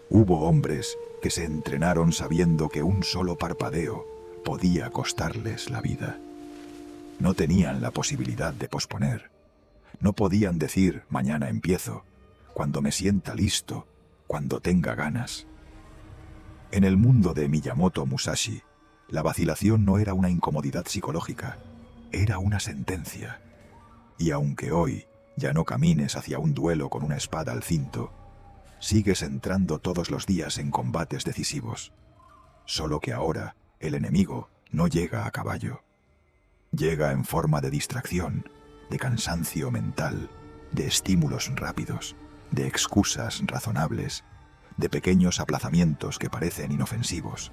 Hubo hombres que se entrenaron sabiendo que un solo parpadeo podía costarles la vida. No tenían la posibilidad de posponer. No podían decir mañana empiezo, cuando me sienta listo, cuando tenga ganas. En el mundo de Miyamoto Musashi, la vacilación no era una incomodidad psicológica, era una sentencia. Y aunque hoy ya no camines hacia un duelo con una espada al cinto, sigues entrando todos los días en combates decisivos. Solo que ahora el enemigo no llega a caballo. Llega en forma de distracción, de cansancio mental, de estímulos rápidos, de excusas razonables, de pequeños aplazamientos que parecen inofensivos,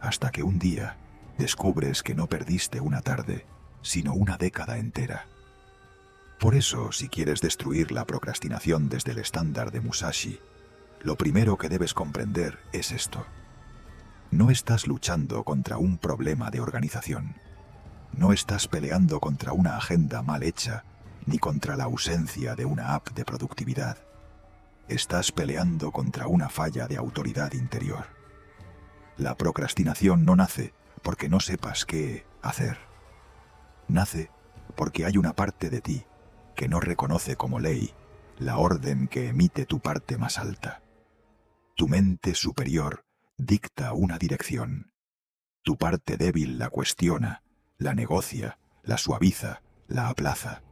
hasta que un día descubres que no perdiste una tarde, sino una década entera. Por eso, si quieres destruir la procrastinación desde el estándar de Musashi, lo primero que debes comprender es esto. No estás luchando contra un problema de organización. No estás peleando contra una agenda mal hecha, ni contra la ausencia de una app de productividad. Estás peleando contra una falla de autoridad interior. La procrastinación no nace porque no sepas qué hacer. Nace porque hay una parte de ti que no reconoce como ley la orden que emite tu parte más alta. Tu mente superior dicta una dirección. Tu parte débil la cuestiona, la negocia, la suaviza, la aplaza.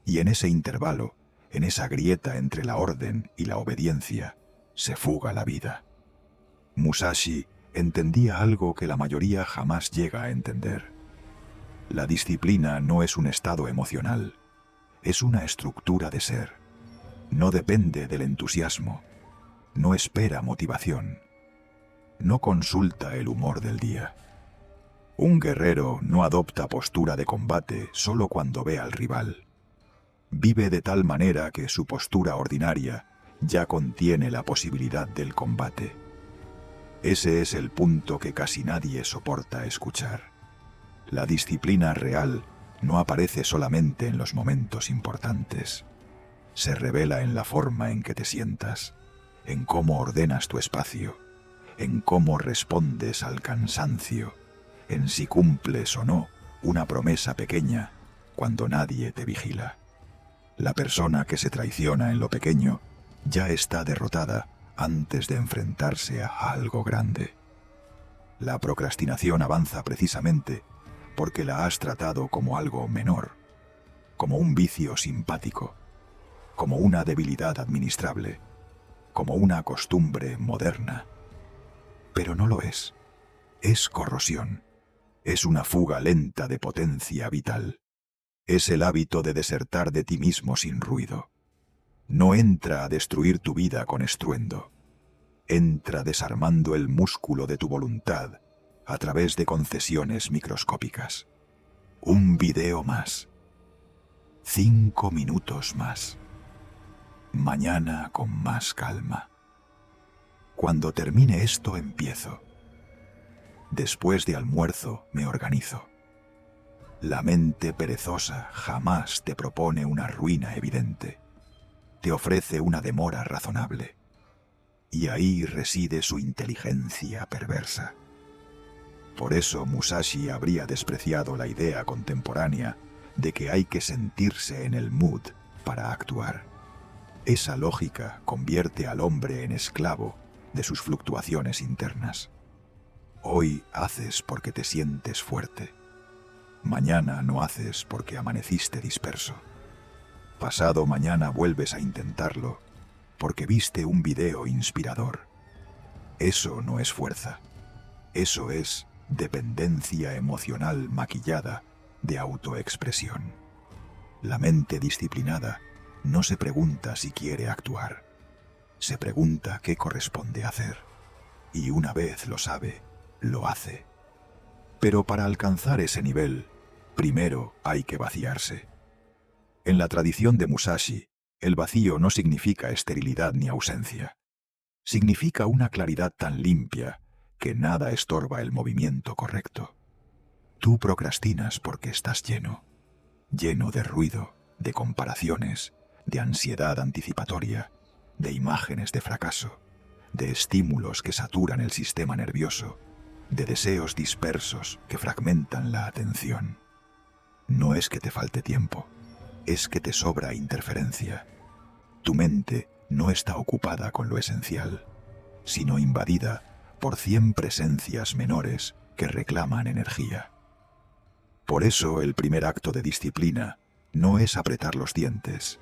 Y en ese intervalo, en esa grieta entre la orden y la obediencia, se fuga la vida. Musashi entendía algo que la mayoría jamás llega a entender. La disciplina no es un estado emocional, es una estructura de ser. No depende del entusiasmo, no espera motivación, no consulta el humor del día. Un guerrero no adopta postura de combate solo cuando ve al rival. Vive de tal manera que su postura ordinaria ya contiene la posibilidad del combate. Ese es el punto que casi nadie soporta escuchar. La disciplina real no aparece solamente en los momentos importantes. Se revela en la forma en que te sientas, en cómo ordenas tu espacio, en cómo respondes al cansancio, en si cumples o no una promesa pequeña cuando nadie te vigila. La persona que se traiciona en lo pequeño ya está derrotada antes de enfrentarse a algo grande. La procrastinación avanza precisamente porque la has tratado como algo menor, como un vicio simpático, como una debilidad administrable, como una costumbre moderna. Pero no lo es. Es corrosión. Es una fuga lenta de potencia vital. Es el hábito de desertar de ti mismo sin ruido. No entra a destruir tu vida con estruendo. Entra desarmando el músculo de tu voluntad a través de concesiones microscópicas. Un video más. 5 minutos más. Mañana con más calma. Cuando termine esto empiezo. Después de almuerzo me organizo. La mente perezosa jamás te propone una ruina evidente. Te ofrece una demora razonable. Y ahí reside su inteligencia perversa. Por eso Musashi habría despreciado la idea contemporánea de que hay que sentirse en el mood para actuar. Esa lógica convierte al hombre en esclavo de sus fluctuaciones internas. Hoy haces porque te sientes fuerte. Mañana no haces porque amaneciste disperso. Pasado mañana vuelves a intentarlo porque viste un video inspirador. Eso no es fuerza. Eso es dependencia emocional maquillada de autoexpresión. La mente disciplinada no se pregunta si quiere actuar. Se pregunta qué corresponde hacer. Y una vez lo sabe, lo hace. Pero para alcanzar ese nivel, primero hay que vaciarse. En la tradición de Musashi, el vacío no significa esterilidad ni ausencia. Significa una claridad tan limpia que nada estorba el movimiento correcto. Tú procrastinas porque estás lleno de ruido, de comparaciones, de ansiedad anticipatoria, de imágenes de fracaso, de estímulos que saturan el sistema nervioso, de deseos dispersos que fragmentan la atención. No es que te falte tiempo, es que te sobra interferencia. Tu mente no está ocupada con lo esencial, sino invadida por 100 presencias menores que reclaman energía. Por eso el primer acto de disciplina no es apretar los dientes,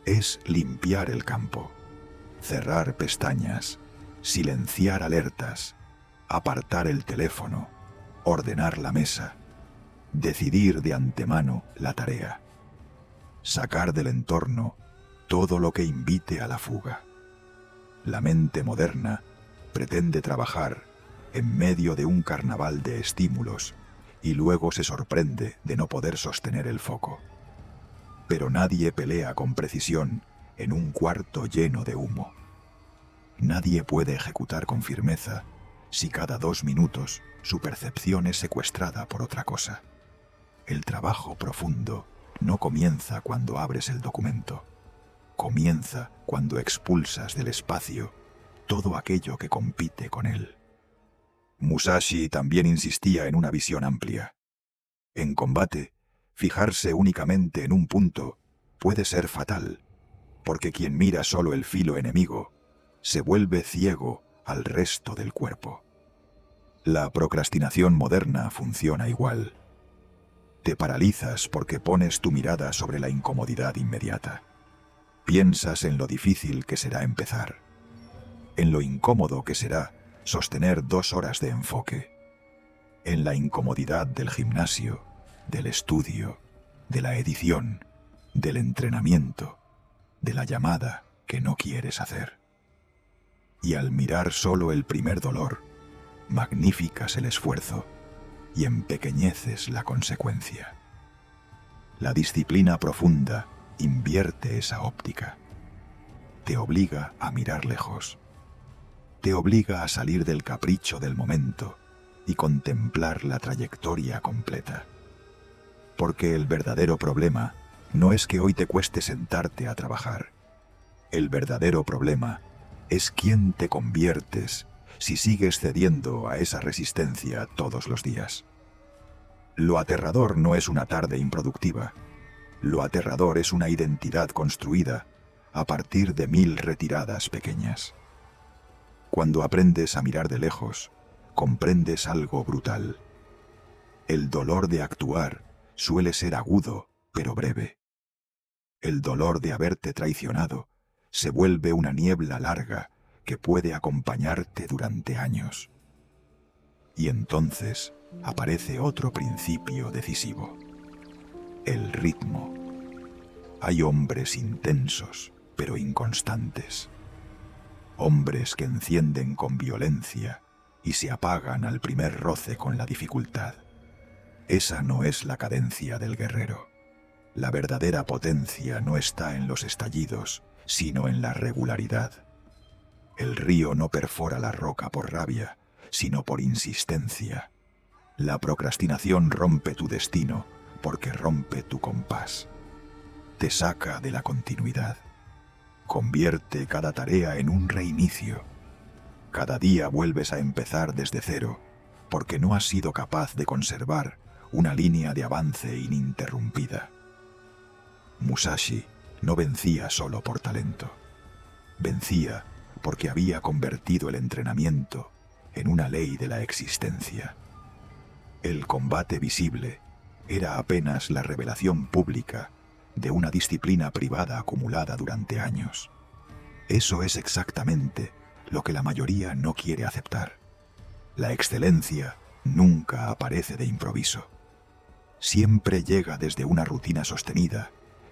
es limpiar el campo, cerrar pestañas, silenciar alertas, apartar el teléfono, ordenar la mesa, decidir de antemano la tarea, sacar del entorno todo lo que invite a la fuga. La mente moderna pretende trabajar en medio de un carnaval de estímulos y luego se sorprende de no poder sostener el foco. Pero nadie pelea con precisión en un cuarto lleno de humo. Nadie puede ejecutar con firmeza si cada 2 minutos su percepción es secuestrada por otra cosa. El trabajo profundo no comienza cuando abres el documento. Comienza cuando expulsas del espacio todo aquello que compite con él. Musashi también insistía en una visión amplia. En combate, fijarse únicamente en un punto puede ser fatal, porque quien mira solo el filo enemigo se vuelve ciego al resto del cuerpo. La procrastinación moderna funciona igual. Te paralizas porque pones tu mirada sobre la incomodidad inmediata. Piensas en lo difícil que será empezar, en lo incómodo que será sostener 2 horas de enfoque, en la incomodidad del gimnasio, del estudio, de la edición, del entrenamiento, de la llamada que no quieres hacer. Y al mirar solo el primer dolor, magnificas el esfuerzo y empequeñeces la consecuencia. La disciplina profunda invierte esa óptica. Te obliga a mirar lejos. Te obliga a salir del capricho del momento y contemplar la trayectoria completa. Porque el verdadero problema no es que hoy te cueste sentarte a trabajar. El verdadero problema es quién te conviertes si sigues cediendo a esa resistencia todos los días. Lo aterrador no es una tarde improductiva. Lo aterrador es una identidad construida a partir de 1000 retiradas pequeñas. Cuando aprendes a mirar de lejos, comprendes algo brutal. El dolor de actuar suele ser agudo, pero breve. El dolor de haberte traicionado se vuelve una niebla larga que puede acompañarte durante años. Y entonces aparece otro principio decisivo: el ritmo. Hay hombres intensos, pero inconstantes. Hombres que encienden con violencia y se apagan al primer roce con la dificultad. Esa no es la cadencia del guerrero. La verdadera potencia no está en los estallidos, sino en la regularidad. El río no perfora la roca por rabia, sino por insistencia. La procrastinación rompe tu destino porque rompe tu compás. Te saca de la continuidad. Convierte cada tarea en un reinicio. Cada día vuelves a empezar desde cero, porque no has sido capaz de conservar una línea de avance ininterrumpida. Musashi no vencía solo por talento. Vencía porque había convertido el entrenamiento en una ley de la existencia. El combate visible era apenas la revelación pública de una disciplina privada acumulada durante años. Eso es exactamente lo que la mayoría no quiere aceptar. La excelencia nunca aparece de improviso. Siempre llega desde una rutina sostenida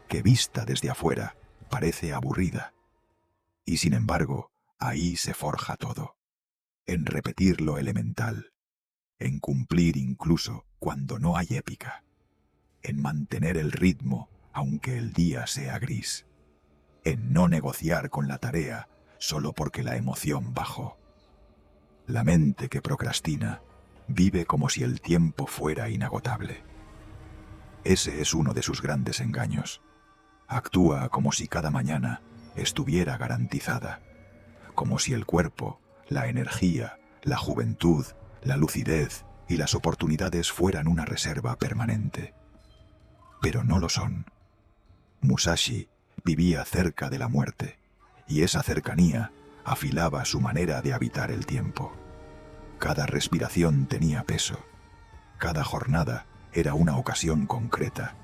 que, vista desde afuera, parece aburrida. Y sin embargo, ahí se forja todo. En repetir lo elemental, en cumplir incluso cuando no hay épica, en mantener el ritmo aunque el día sea gris, en no negociar con la tarea solo porque la emoción bajó. La mente que procrastina vive como si el tiempo fuera inagotable. Ese es uno de sus grandes engaños. Actúa como si cada mañana estuviera garantizada, como si el cuerpo, la energía, la juventud, la lucidez y las oportunidades fueran una reserva permanente. Pero no lo son. Musashi vivía cerca de la muerte, y esa cercanía afilaba su manera de habitar el tiempo. Cada respiración tenía peso. Cada jornada era una ocasión concreta,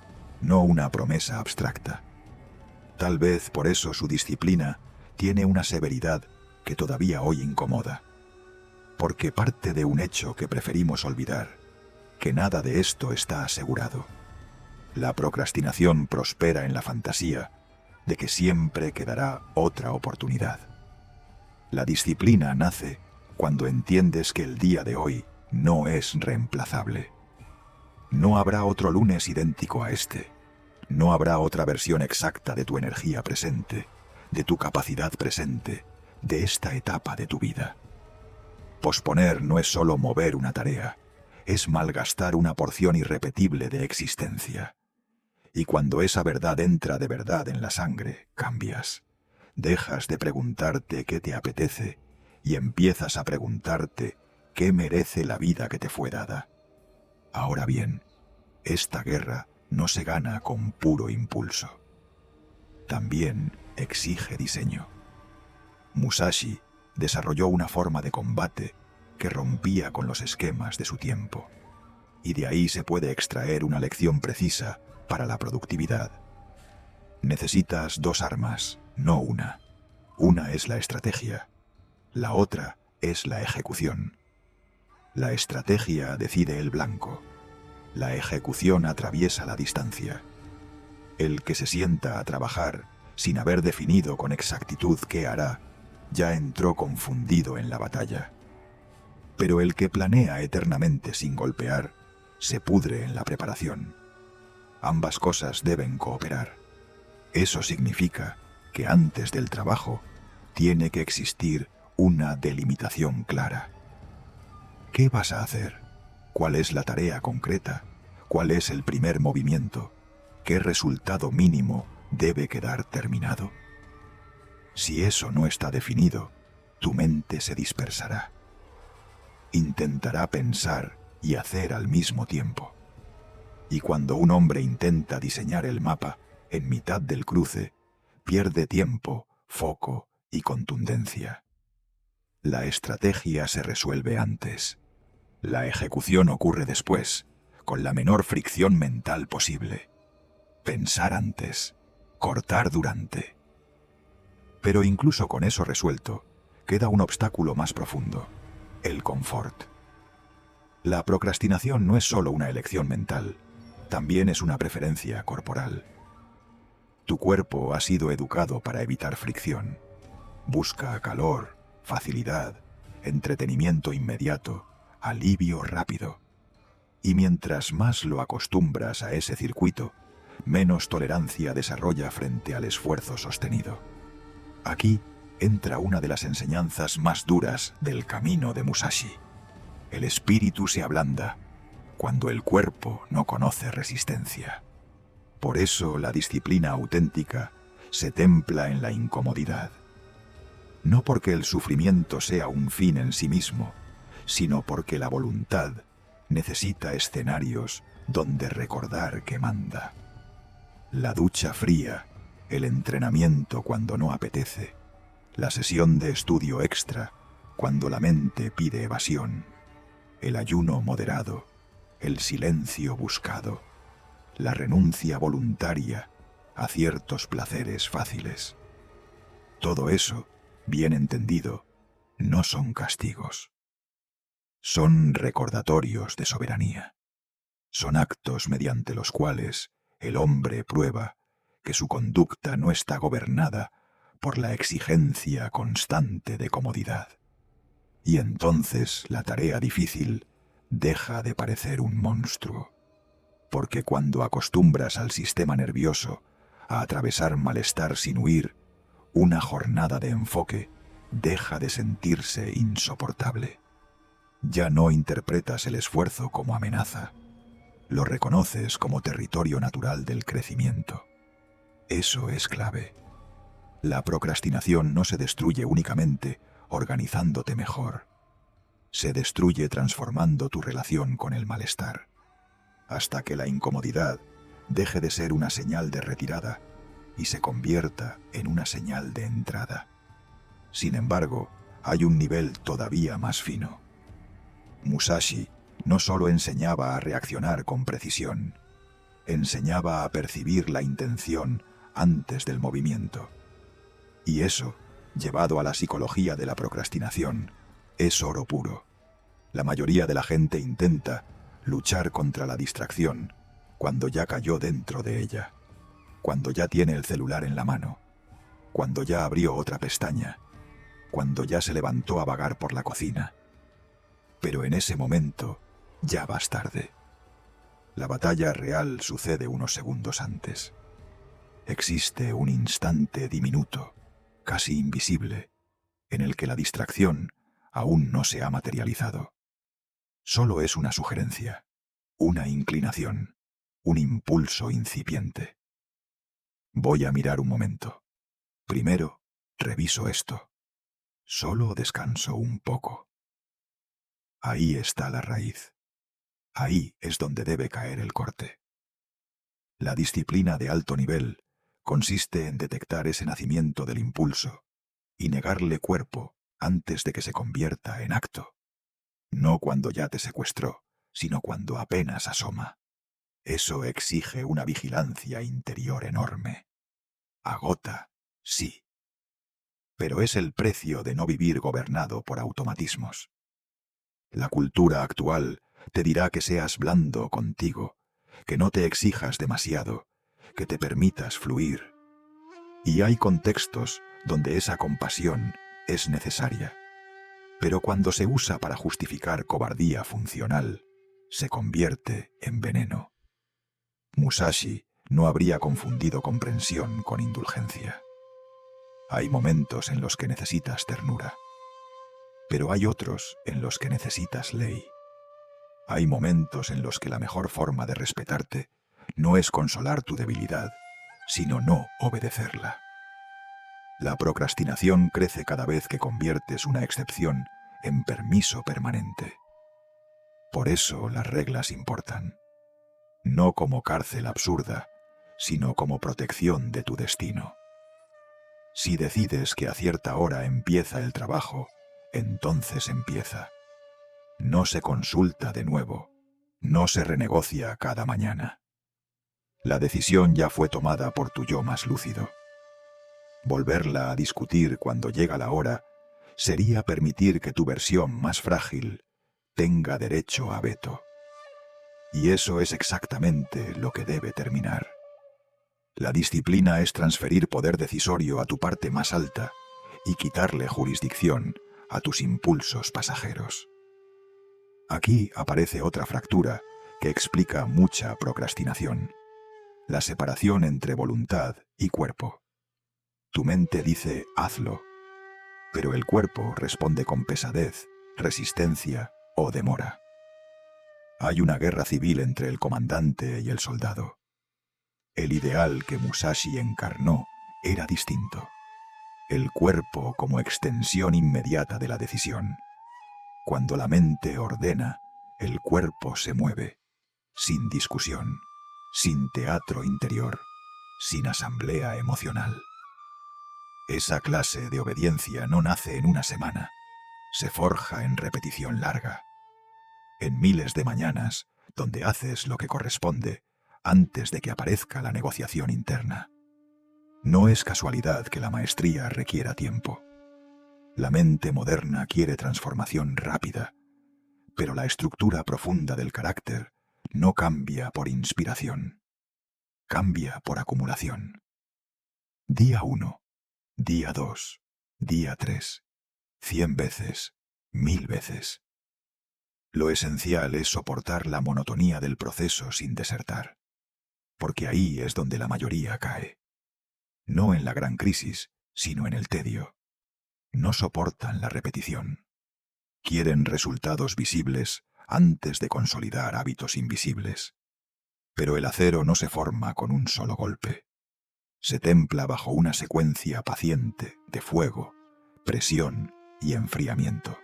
no una promesa abstracta. Tal vez por eso su disciplina tiene una severidad que todavía hoy incomoda. Porque parte de un hecho que preferimos olvidar, que nada de esto está asegurado. La procrastinación prospera en la fantasía de que siempre quedará otra oportunidad. La disciplina nace cuando entiendes que el día de hoy no es reemplazable. No habrá otro lunes idéntico a este. No habrá otra versión exacta de tu energía presente, de tu capacidad presente, de esta etapa de tu vida. Posponer no es solo mover una tarea, es malgastar una porción irrepetible de existencia. Y cuando esa verdad entra de verdad en la sangre, cambias. Dejas de preguntarte qué te apetece y empiezas a preguntarte qué merece la vida que te fue dada. Ahora bien, esta guerra no se gana con puro impulso. También exige diseño. Musashi desarrolló una forma de combate que rompía con los esquemas de su tiempo. Y de ahí se puede extraer una lección precisa para la productividad. Necesitas dos armas, no una. Una es la estrategia, la otra es la ejecución. La estrategia decide el blanco, la ejecución atraviesa la distancia. El que se sienta a trabajar sin haber definido con exactitud qué hará, ya entró confundido en la batalla. Pero el que planea eternamente sin golpear, se pudre en la preparación. Ambas cosas deben cooperar. Eso significa que antes del trabajo tiene que existir una delimitación clara. ¿Qué vas a hacer? ¿Cuál es la tarea concreta? ¿Cuál es el primer movimiento? ¿Qué resultado mínimo debe quedar terminado? Si eso no está definido, tu mente se dispersará. Intentará pensar y hacer al mismo tiempo. Y cuando un hombre intenta diseñar el mapa, en mitad del cruce, pierde tiempo, foco y contundencia. La estrategia se resuelve antes. La ejecución ocurre después, con la menor fricción mental posible. Pensar antes, cortar durante. Pero incluso con eso resuelto, queda un obstáculo más profundo: el confort. La procrastinación no es solo una elección mental, también es una preferencia corporal. Tu cuerpo ha sido educado para evitar fricción. Busca calor, facilidad, entretenimiento inmediato, alivio rápido. Y mientras más lo acostumbras a ese circuito, menos tolerancia desarrolla frente al esfuerzo sostenido. Aquí entra una de las enseñanzas más duras del camino de Musashi. El espíritu se ablanda cuando el cuerpo no conoce resistencia. Por eso la disciplina auténtica se templa en la incomodidad. No porque el sufrimiento sea un fin en sí mismo, sino porque la voluntad necesita escenarios donde recordar que manda. La ducha fría, el entrenamiento cuando no apetece, la sesión de estudio extra cuando la mente pide evasión, el ayuno moderado, el silencio buscado, la renuncia voluntaria a ciertos placeres fáciles. Todo eso, bien entendido, no son castigos. Son recordatorios de soberanía. Son actos mediante los cuales el hombre prueba que su conducta no está gobernada por la exigencia constante de comodidad. Y entonces la tarea difícil deja de parecer un monstruo. Porque cuando acostumbras al sistema nervioso a atravesar malestar sin huir, una jornada de enfoque deja de sentirse insoportable. Ya no interpretas el esfuerzo como amenaza, lo reconoces como territorio natural del crecimiento. Eso es clave. La procrastinación no se destruye únicamente organizándote mejor. Se destruye transformando tu relación con el malestar, hasta que la incomodidad deje de ser una señal de retirada y se convierta en una señal de entrada. Sin embargo, hay un nivel todavía más fino. Musashi no solo enseñaba a reaccionar con precisión, enseñaba a percibir la intención antes del movimiento. Y eso, llevado a la psicología de la procrastinación, es oro puro. La mayoría de la gente intenta luchar contra la distracción cuando ya cayó dentro de ella, cuando ya tiene el celular en la mano, cuando ya abrió otra pestaña, cuando ya se levantó a vagar por la cocina. Pero en ese momento ya vas tarde. La batalla real sucede unos segundos antes. Existe un instante diminuto, casi invisible, en el que la distracción aún no se ha materializado. Solo es una sugerencia, una inclinación, un impulso incipiente. Voy a mirar un momento. Primero, reviso esto. Solo descanso un poco. Ahí está la raíz. Ahí es donde debe caer el corte. La disciplina de alto nivel consiste en detectar ese nacimiento del impulso y negarle cuerpo antes de que se convierta en acto. No cuando ya te secuestró, sino cuando apenas asoma. Eso exige una vigilancia interior enorme. Agota, sí. Pero es el precio de no vivir gobernado por automatismos. La cultura actual te dirá que seas blando contigo, que no te exijas demasiado, que te permitas fluir. Y hay contextos donde esa compasión es necesaria. Pero cuando se usa para justificar cobardía funcional, se convierte en veneno. Musashi no habría confundido comprensión con indulgencia. Hay momentos en los que necesitas ternura, pero hay otros en los que necesitas ley. Hay momentos en los que la mejor forma de respetarte no es consolar tu debilidad, sino no obedecerla. La procrastinación crece cada vez que conviertes una excepción en permiso permanente. Por eso las reglas importan. No como cárcel absurda, sino como protección de tu destino. Si decides que a cierta hora empieza el trabajo, entonces empieza. No se consulta de nuevo, no se renegocia cada mañana. La decisión ya fue tomada por tu yo más lúcido. Volverla a discutir cuando llega la hora sería permitir que tu versión más frágil tenga derecho a veto. Y eso es exactamente lo que debe terminar. La disciplina es transferir poder decisorio a tu parte más alta y quitarle jurisdicción a tus impulsos pasajeros. Aquí aparece otra fractura que explica mucha procrastinación: la separación entre voluntad y cuerpo. Tu mente dice hazlo, pero el cuerpo responde con pesadez, resistencia o demora. Hay una guerra civil entre el comandante y el soldado. El ideal que Musashi encarnó era distinto. El cuerpo como extensión inmediata de la decisión. Cuando la mente ordena, el cuerpo se mueve, sin discusión, sin teatro interior, sin asamblea emocional. Esa clase de obediencia no nace en una semana, se forja en repetición larga. En miles de mañanas, donde haces lo que corresponde antes de que aparezca la negociación interna. No es casualidad que la maestría requiera tiempo. La mente moderna quiere transformación rápida, pero la estructura profunda del carácter no cambia por inspiración, cambia por acumulación. Día 1, día 2, día 3, 100 veces, 1000 veces. Lo esencial es soportar la monotonía del proceso sin desertar, porque ahí es donde la mayoría cae. No en la gran crisis, sino en el tedio. No soportan la repetición. Quieren resultados visibles antes de consolidar hábitos invisibles. Pero el acero no se forma con un solo golpe. Se templa bajo una secuencia paciente de fuego, presión y enfriamiento.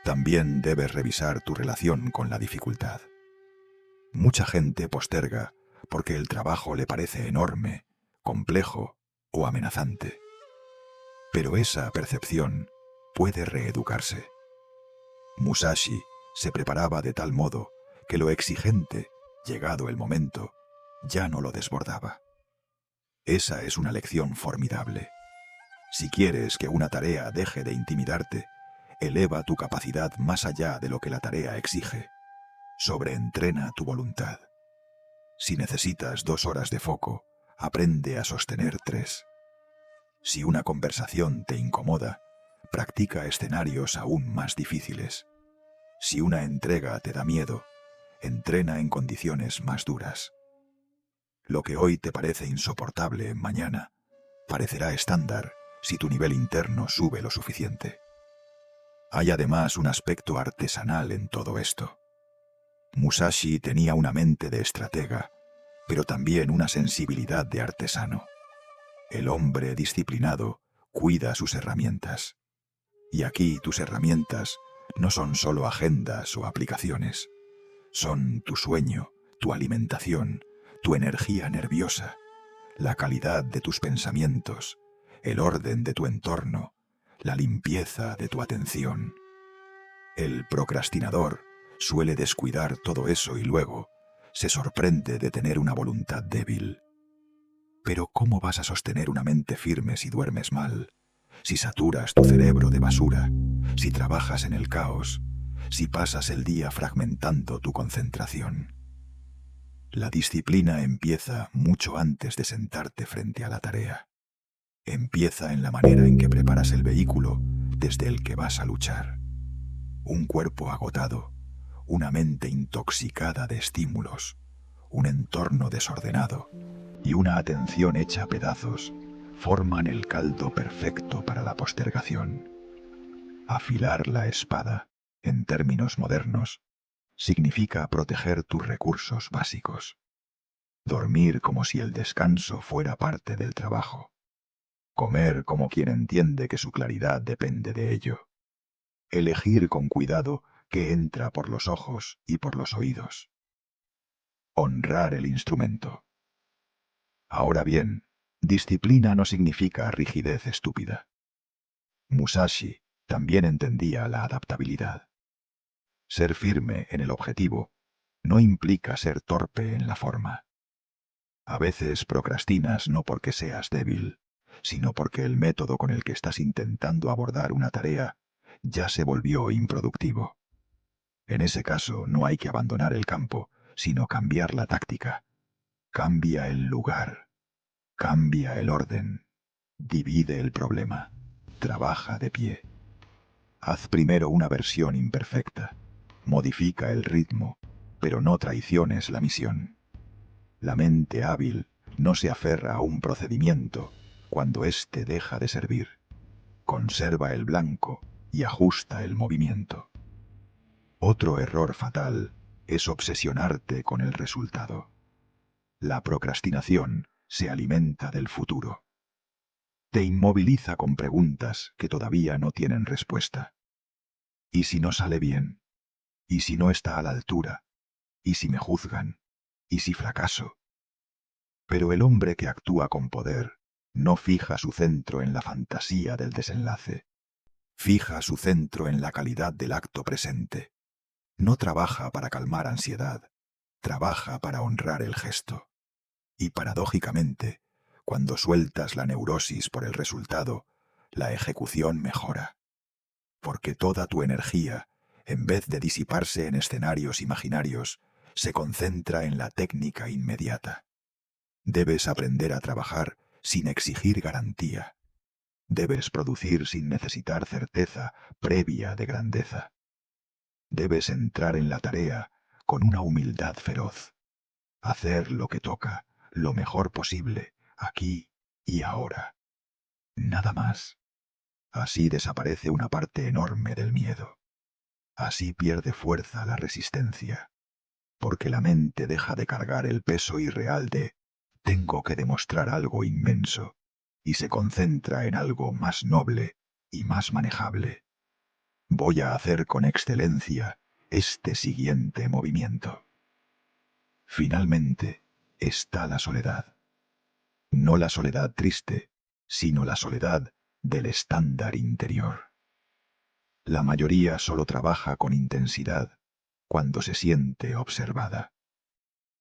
También debes revisar tu relación con la dificultad. Mucha gente posterga porque el trabajo le parece enorme, complejo o amenazante. Pero esa percepción puede reeducarse. Musashi se preparaba de tal modo que lo exigente, llegado el momento, ya no lo desbordaba. Esa es una lección formidable. Si quieres que una tarea deje de intimidarte, eleva tu capacidad más allá de lo que la tarea exige. Sobreentrena tu voluntad. Si necesitas 2 horas de foco, aprende a sostener 3. Si una conversación te incomoda, practica escenarios aún más difíciles. Si una entrega te da miedo, entrena en condiciones más duras. Lo que hoy te parece insoportable mañana parecerá estándar si tu nivel interno sube lo suficiente. Hay además un aspecto artesanal en todo esto. Musashi tenía una mente de estratega, pero también una sensibilidad de artesano. El hombre disciplinado cuida sus herramientas. Y aquí tus herramientas no son solo agendas o aplicaciones. Son tu sueño, tu alimentación, tu energía nerviosa, la calidad de tus pensamientos, el orden de tu entorno, la limpieza de tu atención. El procrastinador suele descuidar todo eso y luego se sorprende de tener una voluntad débil. Pero ¿cómo vas a sostener una mente firme si duermes mal? Si saturas tu cerebro de basura, si trabajas en el caos, si pasas el día fragmentando tu concentración. La disciplina empieza mucho antes de sentarte frente a la tarea. Empieza en la manera en que preparas el vehículo desde el que vas a luchar. Un cuerpo agotado, una mente intoxicada de estímulos, un entorno desordenado y una atención hecha a pedazos forman el caldo perfecto para la postergación. Afilar la espada, en términos modernos, significa proteger tus recursos básicos. Dormir como si el descanso fuera parte del trabajo. Comer como quien entiende que su claridad depende de ello. Elegir con cuidado qué entra por los ojos y por los oídos. Honrar el instrumento. Ahora bien, disciplina no significa rigidez estúpida. Musashi también entendía la adaptabilidad. Ser firme en el objetivo no implica ser torpe en la forma. A veces procrastinas no porque seas débil, sino porque el método con el que estás intentando abordar una tarea ya se volvió improductivo. En ese caso no hay que abandonar el campo, sino cambiar la táctica. Cambia el lugar, cambia el orden, divide el problema, trabaja de pie. Haz primero una versión imperfecta, modifica el ritmo, pero no traiciones la misión. La mente hábil no se aferra a un procedimiento cuando éste deja de servir. Conserva el blanco y ajusta el movimiento. Otro error fatal es obsesionarte con el resultado. La procrastinación se alimenta del futuro. Te inmoviliza con preguntas que todavía no tienen respuesta. ¿Y si no sale bien? ¿Y si no está a la altura? ¿Y si me juzgan? ¿Y si fracaso? Pero el hombre que actúa con poder no fija su centro en la fantasía del desenlace. Fija su centro en la calidad del acto presente. No trabaja para calmar ansiedad, trabaja para honrar el gesto. Y paradójicamente, cuando sueltas la neurosis por el resultado, la ejecución mejora. Porque toda tu energía, en vez de disiparse en escenarios imaginarios, se concentra en la técnica inmediata. Debes aprender a trabajar sin exigir garantía. Debes producir sin necesitar certeza previa de grandeza. Debes entrar en la tarea con una humildad feroz. Hacer lo que toca, lo mejor posible, aquí y ahora. Nada más. Así desaparece una parte enorme del miedo. Así pierde fuerza la resistencia. Porque la mente deja de cargar el peso irreal de tengo que demostrar algo inmenso, y se concentra en algo más noble y más manejable. Voy a hacer con excelencia este siguiente movimiento. Finalmente está la soledad. No la soledad triste, sino la soledad del estándar interior. La mayoría solo trabaja con intensidad cuando se siente observada.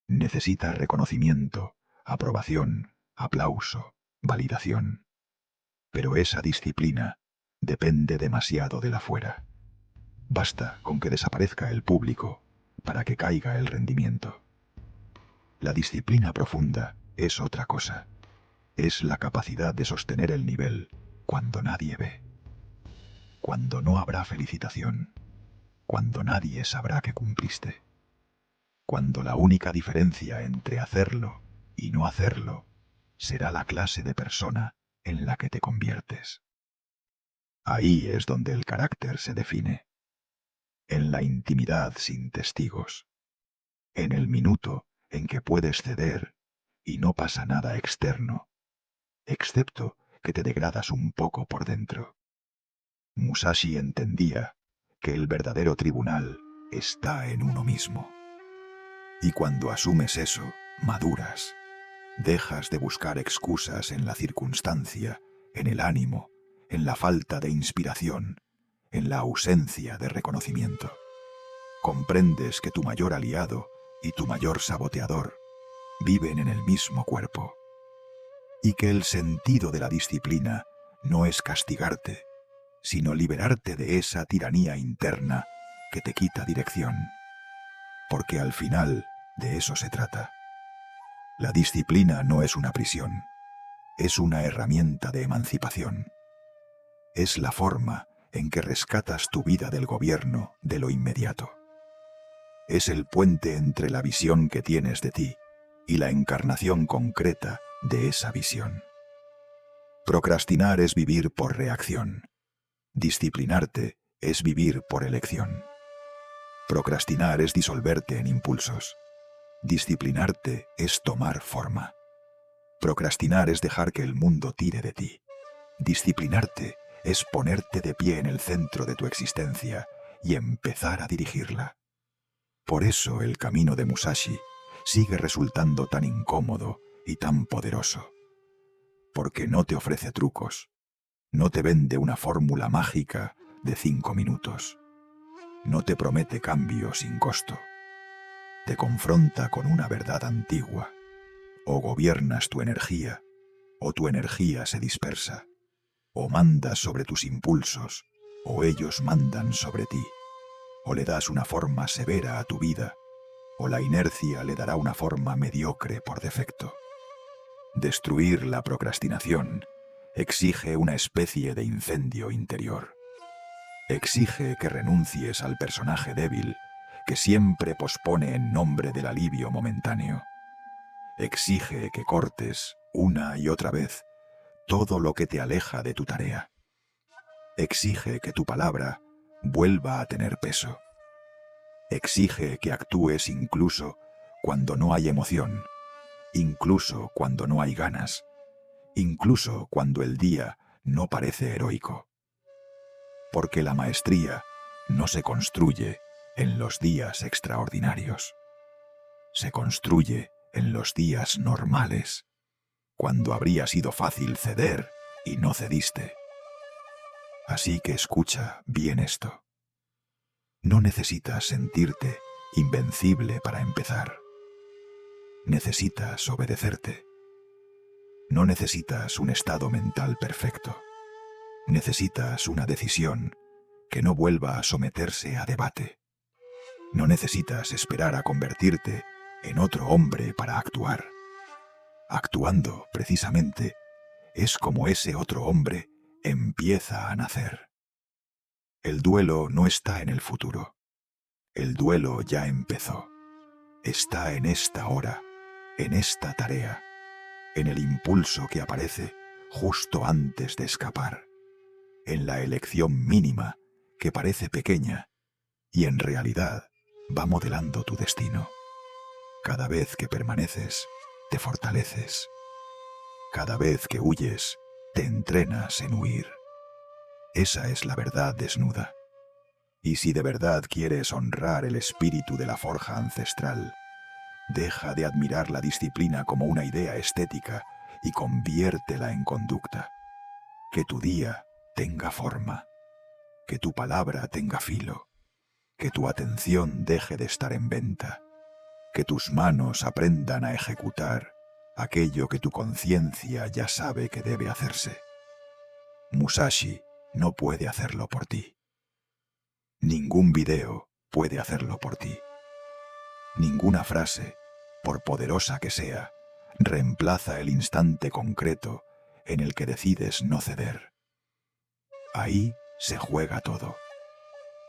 Necesita reconocimiento, aprobación, aplauso, validación. Pero esa disciplina depende demasiado de la fuera. Basta con que desaparezca el público para que caiga el rendimiento. La disciplina profunda es otra cosa. Es la capacidad de sostener el nivel cuando nadie ve. Cuando no habrá felicitación. Cuando nadie sabrá que cumpliste. Cuando la única diferencia entre hacerlo y no hacerlo será la clase de persona en la que te conviertes. Ahí es donde el carácter se define. En la intimidad sin testigos. En el minuto en que puedes ceder y no pasa nada externo, excepto que te degradas un poco por dentro. Musashi entendía que el verdadero tribunal está en uno mismo. Y cuando asumes eso, maduras. Dejas de buscar excusas en la circunstancia, en el ánimo, en la falta de inspiración, en la ausencia de reconocimiento. Comprendes que tu mayor aliado y tu mayor saboteador viven en el mismo cuerpo. Y que el sentido de la disciplina no es castigarte, sino liberarte de esa tiranía interna que te quita dirección. Porque al final de eso se trata. La disciplina no es una prisión, es una herramienta de emancipación. Es la forma en que rescatas tu vida del gobierno de lo inmediato. Es el puente entre la visión que tienes de ti y la encarnación concreta de esa visión. Procrastinar es vivir por reacción. Disciplinarte es vivir por elección. Procrastinar es disolverte en impulsos. Disciplinarte es tomar forma. Procrastinar es dejar que el mundo tire de ti. Disciplinarte es ponerte de pie en el centro de tu existencia y empezar a dirigirla. Por eso el camino de Musashi sigue resultando tan incómodo y tan poderoso. Porque no te ofrece trucos, no te vende una fórmula mágica de 5 minutos, no te promete cambio sin costo. Te confronta con una verdad antigua. O gobiernas tu energía, o tu energía se dispersa. O mandas sobre tus impulsos, o ellos mandan sobre ti. O le das una forma severa a tu vida, o la inercia le dará una forma mediocre por defecto. Destruir la procrastinación exige una especie de incendio interior. Exige que renuncies al personaje débil que siempre pospone en nombre del alivio momentáneo. Exige que cortes una y otra vez todo lo que te aleja de tu tarea. Exige que tu palabra vuelva a tener peso. Exige que actúes incluso cuando no hay emoción, incluso cuando no hay ganas, incluso cuando el día no parece heroico. Porque la maestría no se construye en los días extraordinarios. Se construye en los días normales, cuando habría sido fácil ceder y no cediste. Así que escucha bien esto. No necesitas sentirte invencible para empezar. Necesitas obedecerte. No necesitas un estado mental perfecto. Necesitas una decisión que no vuelva a someterse a debate. No necesitas esperar a convertirte en otro hombre para actuar. Actuando, precisamente, es como ese otro hombre empieza a nacer. El duelo no está en el futuro. El duelo ya empezó. Está en esta hora, en esta tarea, en el impulso que aparece justo antes de escapar, en la elección mínima que parece pequeña y en realidad va modelando tu destino. Cada vez que permaneces, te fortaleces. Cada vez que huyes, te entrenas en huir. Esa es la verdad desnuda. Y si de verdad quieres honrar el espíritu de la forja ancestral, deja de admirar la disciplina como una idea estética y conviértela en conducta. Que tu día tenga forma, que tu palabra tenga filo, que tu atención deje de estar en venta, que tus manos aprendan a ejecutar aquello que tu conciencia ya sabe que debe hacerse. Musashi no puede hacerlo por ti. Ningún video puede hacerlo por ti. Ninguna frase, por poderosa que sea, reemplaza el instante concreto en el que decides no ceder. Ahí se juega todo.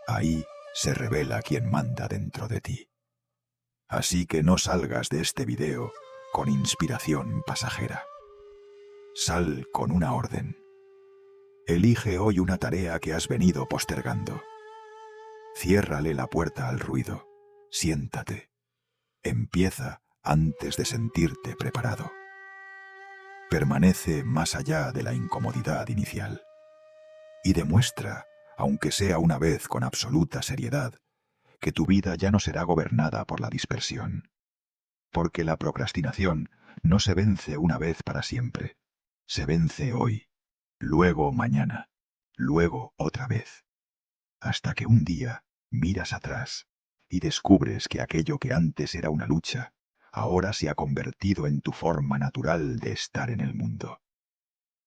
Ahí se revela quién manda dentro de ti. Así que no salgas de este video con inspiración pasajera. Sal con una orden. Elige hoy una tarea que has venido postergando. Ciérrale la puerta al ruido. Siéntate. Empieza antes de sentirte preparado. Permanece más allá de la incomodidad inicial. Y demuestra, aunque sea una vez con absoluta seriedad, que tu vida ya no será gobernada por la dispersión. Porque la procrastinación no se vence una vez para siempre. Se vence hoy, luego mañana, luego otra vez. Hasta que un día miras atrás y descubres que aquello que antes era una lucha, ahora se ha convertido en tu forma natural de estar en el mundo.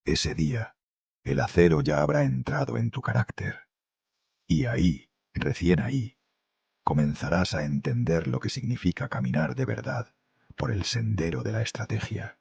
Ese día, el acero ya habrá entrado en tu carácter. Y ahí, recién ahí, comenzarás a entender lo que significa caminar de verdad por el sendero de la estrategia.